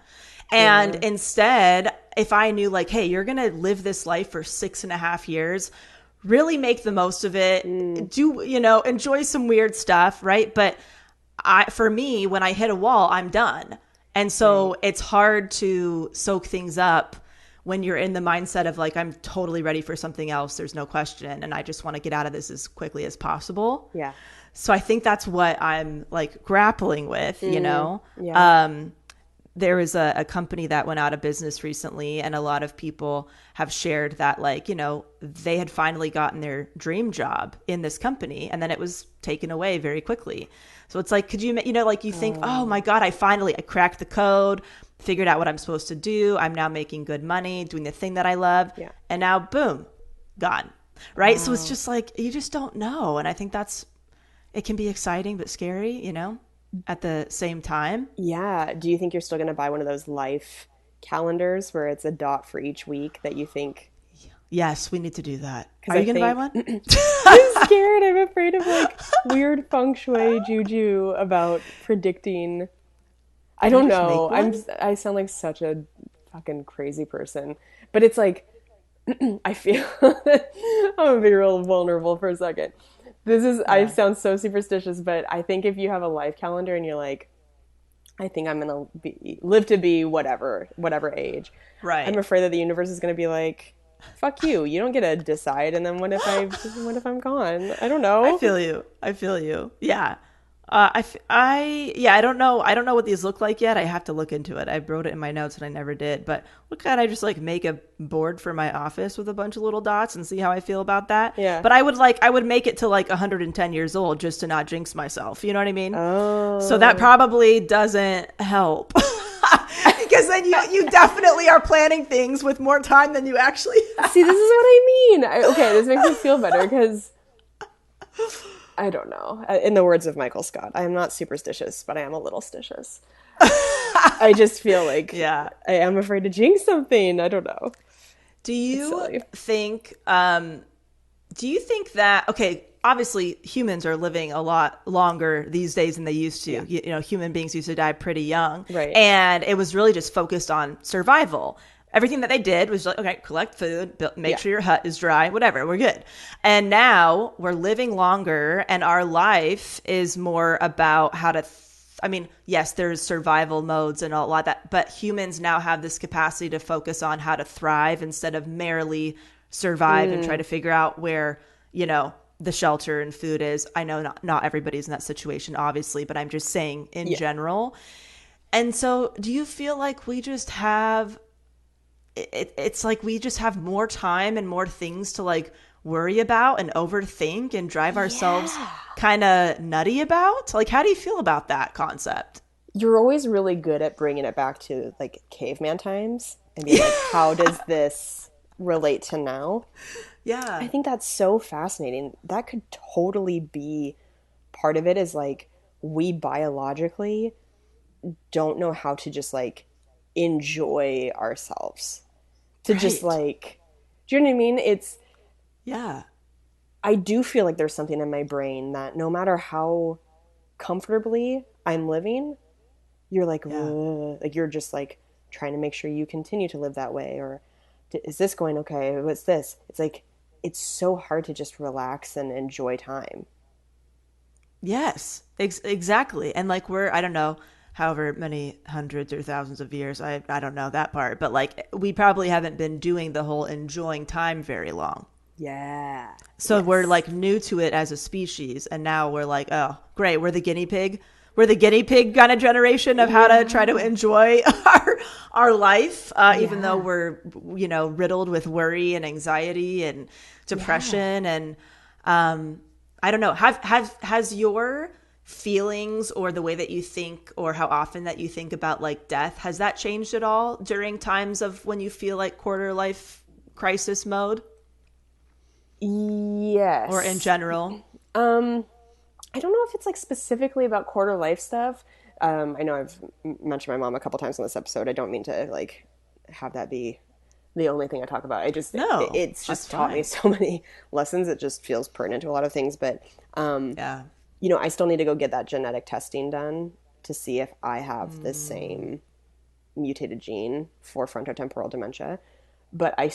And instead, if I knew like, hey, you're going to live this life for 6.5 years, really make the most of it, enjoy some weird stuff. Right. But for me, when I hit a wall, I'm done. And so it's hard to soak things up when you're in the mindset of like, I'm totally ready for something else. There's no question. And I just want to get out of this as quickly as possible. Yeah. So I think that's what I'm like grappling with, you know? Yeah. There was a company that went out of business recently, and a lot of people have shared that, like, you know, they had finally gotten their dream job in this company and then it was taken away very quickly. So it's like, could you, like you think, oh my God, I cracked the code, figured out what I'm supposed to do. I'm now making good money, doing the thing that I love. Yeah. And now, boom, gone. Right. So it's just like, you just don't know. And I think it can be exciting, but scary, you know, at the same time. Yeah. Do you think you're still going to buy one of those life calendars where it's a dot for each week that you think? Yes, we need to do that. Are you going to buy one? I'm scared. I'm afraid of like weird feng shui juju about predicting. I don't know. I sound like such a fucking crazy person, but it's like, I feel I'm gonna be real vulnerable for a second. I sound so superstitious, but I think if you have a life calendar and you're like, I think I'm gonna live to be whatever age. Right. I'm afraid that the universe is gonna be like, fuck you. You don't get to decide. And then what if I'm gone? I don't know. I feel you. Yeah. I don't know. I don't know what these look like yet. I have to look into it. I wrote it in my notes and I never did. But what can't I just like make a board for my office with a bunch of little dots and see how I feel about that? Yeah. But I would make it to like 110 years old just to not jinx myself. You know what I mean? Oh. So that probably doesn't help. Because then you definitely are planning things with more time than you actually have. See, this is what I mean. Okay, this makes me feel better because I don't know. In the words of Michael Scott, I am not superstitious, but I am a little stitious. I just feel like I am afraid to jinx something. I don't know. Do you think that, okay, obviously humans are living a lot longer these days than they used to. Yeah. You know, human beings used to die pretty young. Right. And it was really just focused on survival. Everything that they did was like, okay, collect food, make sure your hut is dry, whatever, we're good. And now we're living longer and our life is more about how to I mean, yes, there's survival modes and all that, but humans now have this capacity to focus on how to thrive instead of merely survive and try to figure out where, you know, the shelter and food is. I know not everybody's in that situation, obviously, but I'm just saying in general. And so do you feel like we just have, it's like we just have more time and more things to like worry about and overthink and drive ourselves kind of nutty about? Like, how do you feel about that concept? You're always really good at bringing it back to like caveman times and being like, how does this relate to now? Yeah. I think that's so fascinating. That could totally be part of it, is like we biologically don't know how to just like enjoy ourselves. To just Right. like, do you know what I mean? Yeah. I do feel like there's something in my brain that no matter how comfortably I'm living, you're like, Yeah. "Ugh," like you're just like trying to make sure you continue to live that way. Or is this going okay? What's this? It's like, it's so hard to just relax and enjoy time. Yes, exactly. And like I don't know, however many hundreds or thousands of years, I don't know that part, but like we probably haven't been doing the whole enjoying time very long. Yeah. So we're Yes. like new to it as a species. And now we're like, oh, great, we're the guinea pig. We're the guinea pig kind of generation of how to try to Yeah. enjoy our life, even though Yeah. we're, you know, riddled with worry and anxiety and Yeah. depression. And I don't know, has your feelings or the way that you think or how often that you think about like death, has that changed at all during times of when you feel like quarter life crisis mode or in Yes. general? I don't know if it's like specifically about quarter life stuff. I know I've mentioned my mom a couple times on this episode. I don't mean to like have that be the only thing I talk about. No, It's that's just taught me fine. so many lessons. It just feels pertinent to a lot of things. But Yeah. you know, I still need to go get that genetic testing done to see if I have the same mutated gene for frontotemporal dementia. But I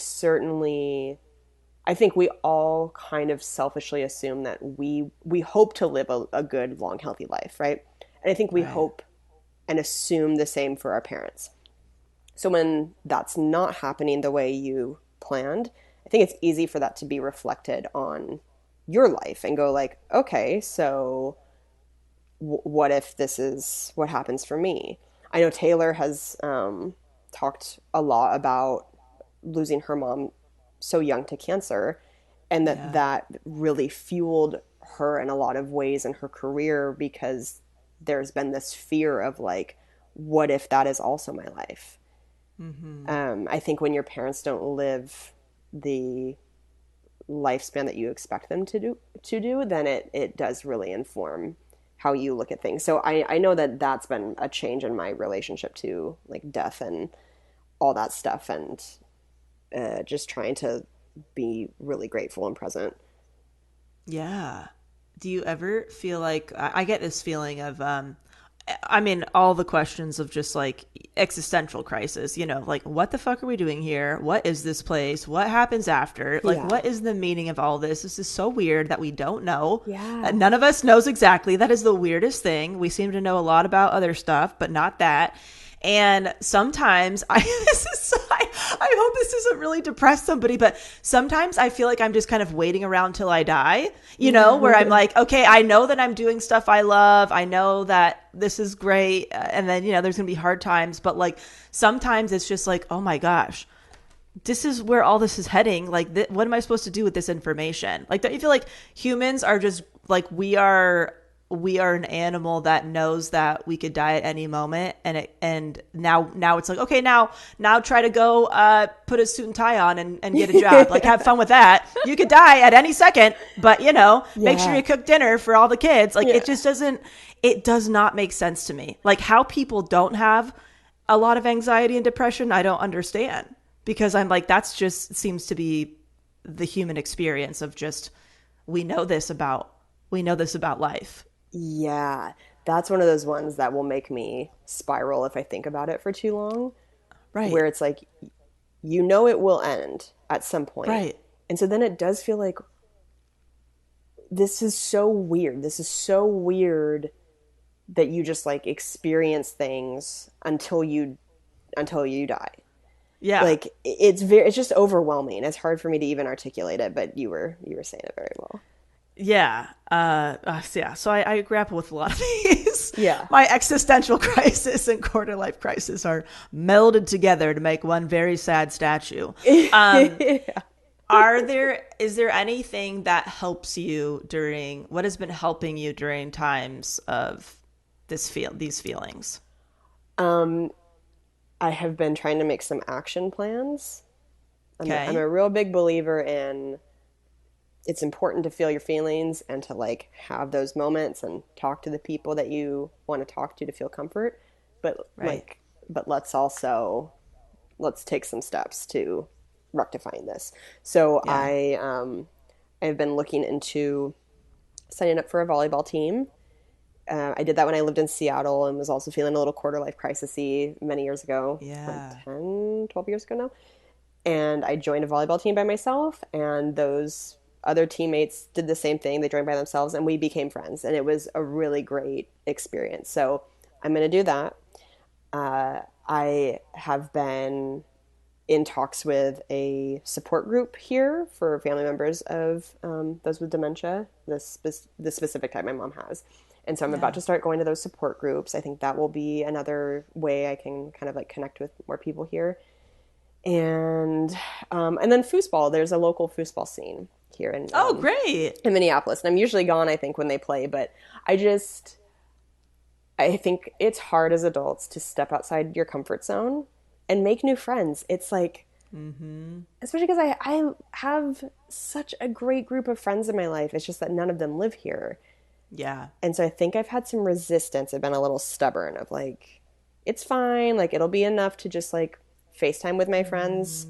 think we all kind of selfishly assume that we hope to live a good, long, healthy life, right? And I think we Right. hope and assume the same for our parents. So when that's not happening the way you planned, I think it's easy for that to be reflected on your life and go like, okay, so what if this is what happens for me? I know Taylor has talked a lot about losing her mom so young to cancer, and that Yeah. that really fueled her in a lot of ways in her career, because there's been this fear of like, what if that is also my life? I think when your parents don't live the lifespan that you expect them to do, then it does really inform how you look at things. So I know that that's been a change in my relationship to like death and all that stuff, and just trying to be really grateful and present. Yeah. Do you ever feel like I get this feeling of I mean all the questions of just like existential crisis, you know, like what the fuck are we doing here? What is this place? What happens after? Like Yeah. what is the meaning of all this? This is so weird that we don't know. Yeah. None of us knows exactly. That is the weirdest thing. We seem to know a lot about other stuff, but not that. And sometimes I hope this doesn't really depress somebody, but sometimes I feel like I'm just kind of waiting around till I die, you know, where I'm like, okay, I know that I'm doing stuff I love. I know that this is great. And then, you know, there's going to be hard times, but like sometimes it's just like, oh my gosh, this is where all this is heading. Like, what am I supposed to do with this information? Like, don't you feel like humans are just like we are an animal that knows that we could die at any moment, and now it's like, okay, now try to go put a suit and tie on and get a job. Like, have fun with that. You could die at any second, but you know, make sure Yeah. you cook dinner for all the kids. Like, Yeah. it does not make sense to me. Like, how people don't have a lot of anxiety and depression, I don't understand, because I'm like, that's just seems to be the human experience of just we know this about life. Yeah. That's one of those ones that will make me spiral if I think about it for too long, Right. where it's like, you know, it will end at some point. Right. And so then it does feel like, this is so weird. This is so weird that you just like experience things until you die. Yeah. Like it's just overwhelming. It's hard for me to even articulate it, but you were saying it very well. Yeah. Yeah. So I grapple with a lot of these. Yeah. My existential crisis and quarter life crisis are melded together to make one very sad statue. Yeah. Is there anything that helps you what has been helping you during times of these feelings? I have been trying to make some action plans. I'm Okay. a real big believer in it's important to feel your feelings and to like have those moments and talk to the people that you want to talk to feel comfort. But Right. let's take some steps to rectifying this. So Yeah. I've been looking into signing up for a volleyball team. I did that when I lived in Seattle and was also feeling a little quarter life crisis-y many years ago, like Yeah. 10, 12 years ago now. And I joined a volleyball team by myself, and those other teammates did the same thing. They joined by themselves, and we became friends, and it was a really great experience. So I'm going to do that. I have been in talks with a support group here for family members of those with dementia, the specific type my mom has. And so I'm about Yeah. to start going to those support groups. I think that will be another way I can kind of like connect with more people here. And then foosball. There's a local foosball scene here Oh, great. in Minneapolis, and I'm usually gone, I think, when they play. But I think it's hard as adults to step outside your comfort zone and make new friends. It's like, especially because I have such a great group of friends in my life. It's just that none of them live here. Yeah. And so I think I've had some resistance. I've been a little stubborn of like, it's fine. Like, it'll be enough to just like FaceTime with my friends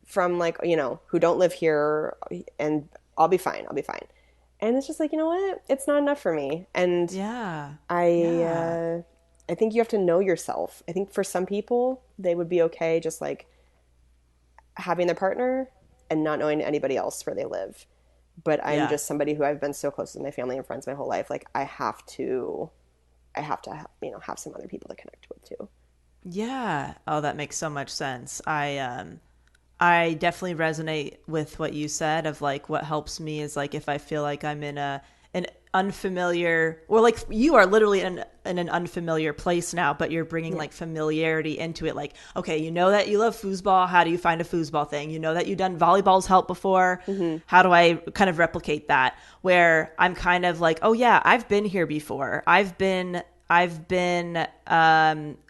from like, who don't live here, and I'll be fine. I'll be fine. And it's just like, you know what? It's not enough for me. And Yeah. I think you have to know yourself. I think for some people, they would be okay just like having their partner and not knowing anybody else where they live. But I'm Yeah. just somebody who I've been so close with my family and friends my whole life. Like I have to have some other people to connect with too. Yeah. Oh, that makes so much sense. I definitely resonate with what you said of like what helps me is like if I feel like I'm in an unfamiliar, or like you are literally in an unfamiliar place now, but you're bringing like familiarity into it. Like, okay, you know that you love foosball. How do you find a foosball thing? You know that you've done volleyball's help before. How do I kind of replicate that? Where I'm kind of like, oh yeah, I've been here before. I've been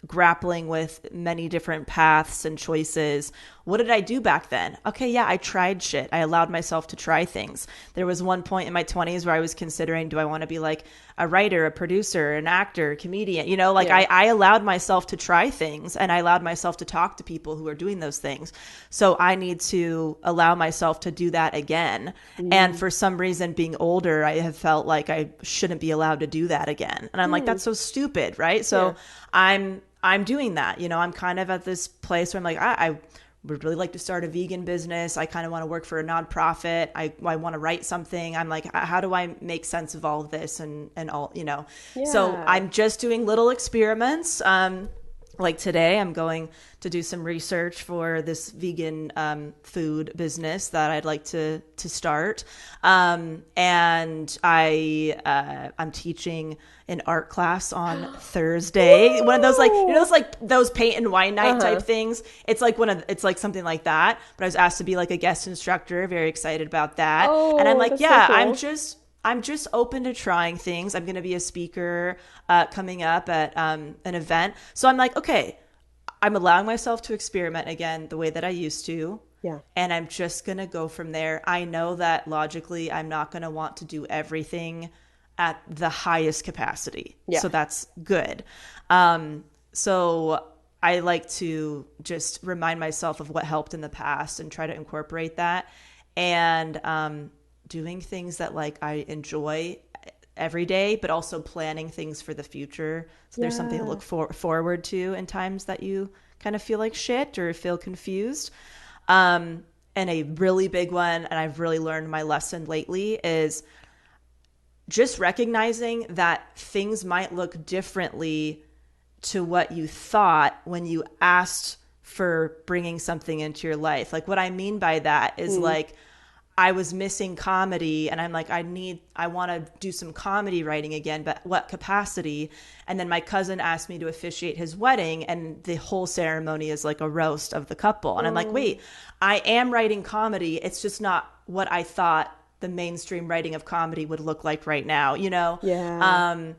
grappling with many different paths and choices. What did I do back then? Okay, yeah, I tried shit. I allowed myself to try things. There was one point in my 20s where I was considering, do I want to be like a writer, a producer, an actor, a comedian? I allowed myself to try things, and I allowed myself to talk to people who are doing those things. So I need to allow myself to do that again. And for some reason, being older, I have felt like I shouldn't be allowed to do that again. And I'm like, that's so stupid, right? So I'm doing that. I'm kind of at this place where I'm like, I would really like to start a vegan business. I kind of want to work for a nonprofit. I want to write something. I'm like, how do I make sense of all of this and all, So I'm just doing little experiments. Like today, I'm going to do some research for this vegan food business that I'd like to start, and I'm teaching an art class on Thursday. One of those those paint and wine night type things. It's like something like that. But I was asked to be like a guest instructor. Very excited about that. And I'm like, that's yeah, so cool. I'm just open to trying things. I'm going to be a speaker coming up at an event. So I'm like, okay, I'm allowing myself to experiment again the way that I used to. Yeah. And I'm just going to go from there. I know that logically I'm not going to want to do everything at the highest capacity. Yeah. So that's good. So I like to just remind myself of what helped in the past and try to incorporate that. And doing things that like I enjoy every day, but also planning things for the future. So there's something to look forward to in times that you kind of feel like shit or feel confused. And a really big one, and I've really learned my lesson lately, is just recognizing that things might look differently to what you thought when you asked for bringing something into your life. Like what I mean by that is like, I was missing comedy and I'm like, I want to do some comedy writing again, but what capacity? And then my cousin asked me to officiate his wedding and the whole ceremony is like a roast of the couple. And I'm like, wait, I am writing comedy. It's just not what I thought the mainstream writing of comedy would look like right now, you know? Yeah.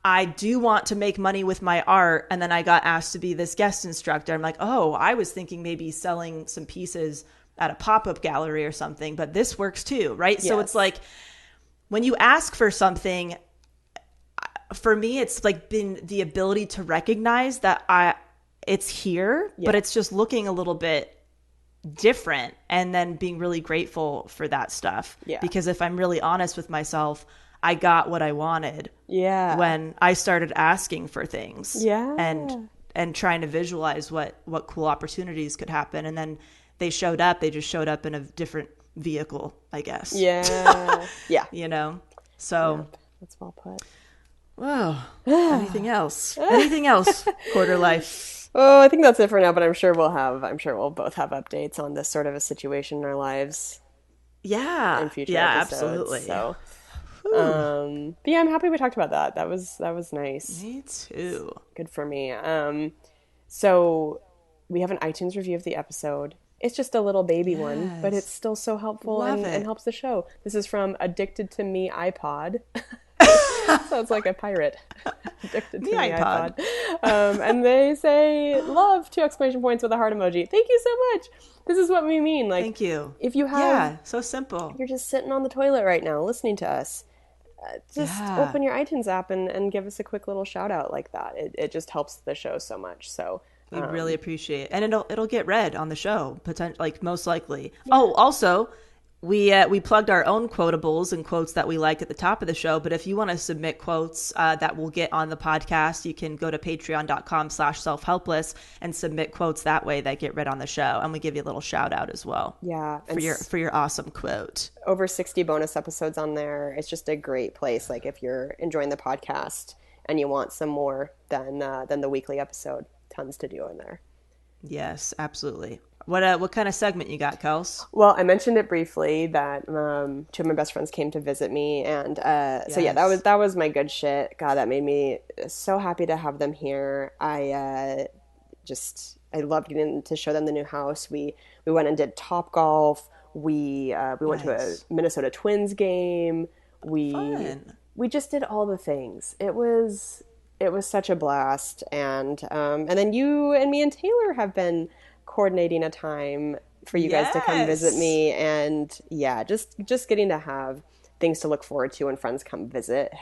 I do want to make money with my art. And then I got asked to be this guest instructor. I'm like, oh, I was thinking maybe selling some pieces at a pop-up gallery or something, but this works too, right? Yes. So it's like when you ask for something, for me, it's like been the ability to recognize that it's here, but it's just looking a little bit different, and then being really grateful for that stuff. Yeah. Because if I'm really honest with myself, I got what I wanted when I started asking for things and trying to visualize what cool opportunities could happen. And then they showed up. They just showed up in a different vehicle, I guess. Yeah. Yeah. You know? So. Yep. That's well put. Wow. Anything else? Anything else? Quarter life. Oh, I think that's it for now, but I'm sure we'll both have updates on this sort of a situation in our lives. Yeah. In future episodes. Absolutely. So, but yeah, I'm happy we talked about that. That was nice. Me too. Good for me. So we have an iTunes review of the episode. It's just a little baby one, but it's still so helpful and helps the show. This is from Addicted to Me iPod. Sounds like a pirate. Addicted to Me iPod. And they say, love, 2 exclamation points with a heart emoji. Thank you so much. This is what we mean. Like, thank you. If you have, so simple. You're just sitting on the toilet right now listening to us. Just open your iTunes app and give us a quick little shout out like that. It just helps the show so much. So we really appreciate it, and it'll get read on the show, like most likely. Yeah. Oh, also, we plugged our own quotables and quotes that we liked at the top of the show. But if you want to submit quotes that will get on the podcast, you can go to patreon.com/self-helpless and submit quotes that way that get read on the show, and we give you a little shout out as well. Yeah, for your awesome quote. Over 60 bonus episodes on there. It's just a great place. Like if you're enjoying the podcast and you want some more than the weekly episode. Tons to do in there. Yes, absolutely. What kind of segment you got, Kels? Well, I mentioned it briefly that 2 of my best friends came to visit me, and so yeah, that was my good shit. God, that made me so happy to have them here. I loved getting to show them the new house. We went and did Top Golf. We went to a Minnesota Twins game. Fun. We just did all the things. It was such a blast, and then you and me and Taylor have been coordinating a time for you guys to come visit me, and yeah, just getting to have things to look forward to when friends come visit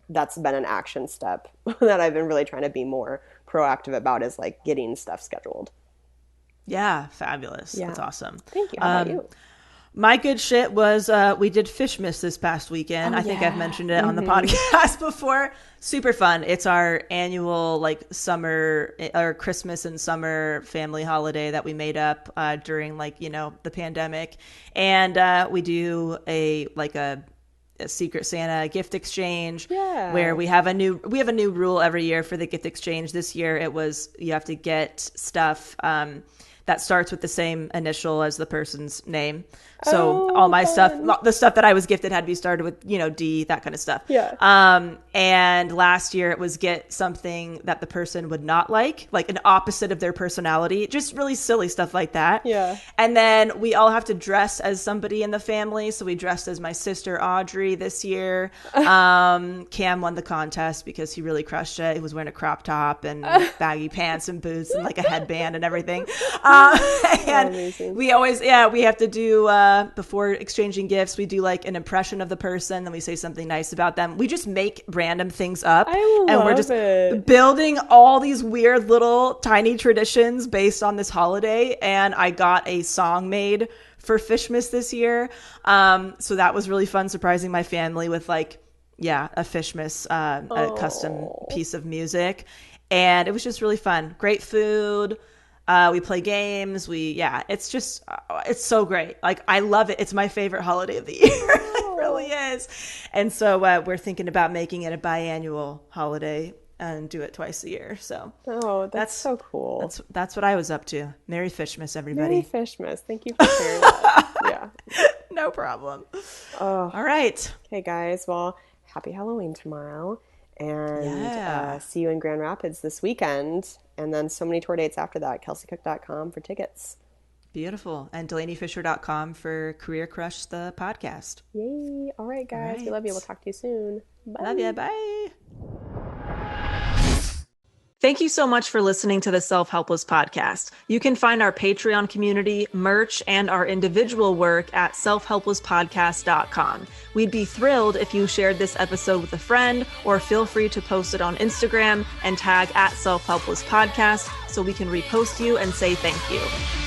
that's been an action step that I've been really trying to be more proactive about, is like getting stuff scheduled. Yeah, fabulous. Yeah. That's awesome. Thank you. How about you? My good shit was we did Fishmas this past weekend. I think I've mentioned it on the podcast before. Super fun. It's our annual like summer or Christmas and summer family holiday that we made up during the pandemic, and we do a Secret Santa gift exchange where we have a new rule every year for the gift exchange. This year it was you have to get stuff that starts with the same initial as the person's name. So all my stuff, the stuff that I was gifted had to be started with, D, that kind of stuff. Yeah. And last year it was get something that the person would not like an opposite of their personality, just really silly stuff like that. Yeah. And then we all have to dress as somebody in the family. So we dressed as my sister, Audrey, this year. Cam won the contest because he really crushed it. He was wearing a crop top and baggy pants and boots and like a headband and everything. And we always, we have to do, before exchanging gifts, we do like an impression of the person. Then we say something nice about them. We just make random things up. And we're just building all these weird little tiny traditions based on this holiday. And I got a song made for Fishmas this year. So that was really fun, surprising my family with a Fishmas, a custom piece of music. And it was just really fun. Great food. We play games. It's just, it's so great. Like, I love it. It's my favorite holiday of the year. It really is. And so we're thinking about making it a biannual holiday and do it twice a year. So that's so cool. That's what I was up to. Merry Fishmas, everybody. Merry Fishmas. Thank you for sharing that. Yeah. No problem. Oh. All right. Okay, guys. Well, happy Halloween tomorrow. And see you in Grand Rapids this weekend. And then so many tour dates after that. KelseyCook.com for tickets. Beautiful. And DelaneyFisher.com for Career Crush, the podcast. Yay. All right, guys. All right. We love you. We'll talk to you soon. Bye. Love you. Bye. Thank you so much for listening to the Self-Helpless podcast. You can find our Patreon community, merch, and our individual work at selfhelplesspodcast.com. We'd be thrilled if you shared this episode with a friend, or feel free to post it on Instagram and tag at Self-Helpless Podcast so we can repost you and say thank you.